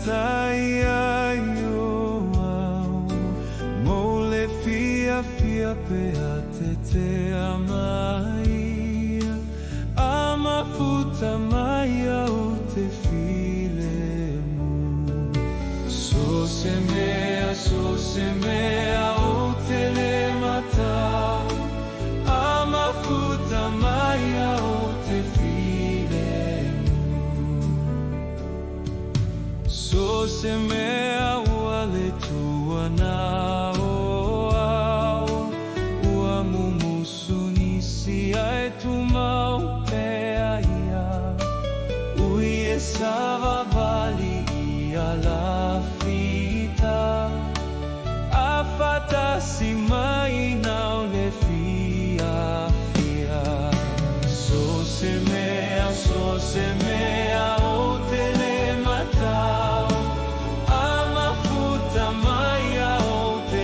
tayo mole fia pe atete amai amafuta maya ute filemu so semea utele matao amafuta maya ute filemu so semea wale tua nao tumau pea ia uie sava vali ia la fita afata si mai nau le fia so semea o tele matao amafuta mai o te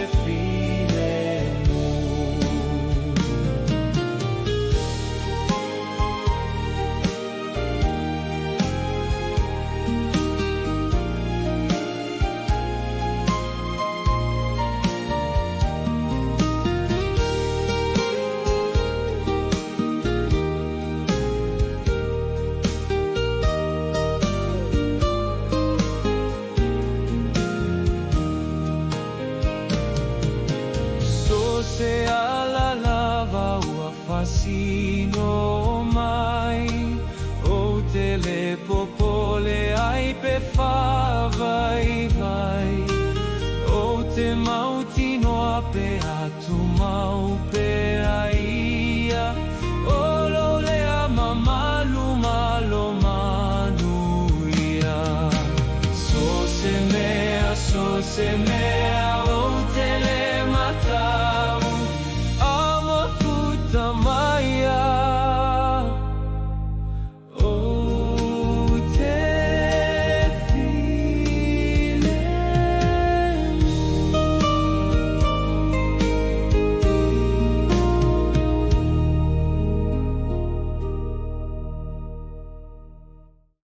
se ala lava ua fascino mai o tele popole ai pe vai o te mautino pe atu mau pe aia o lo le mamalu malo manuia so semea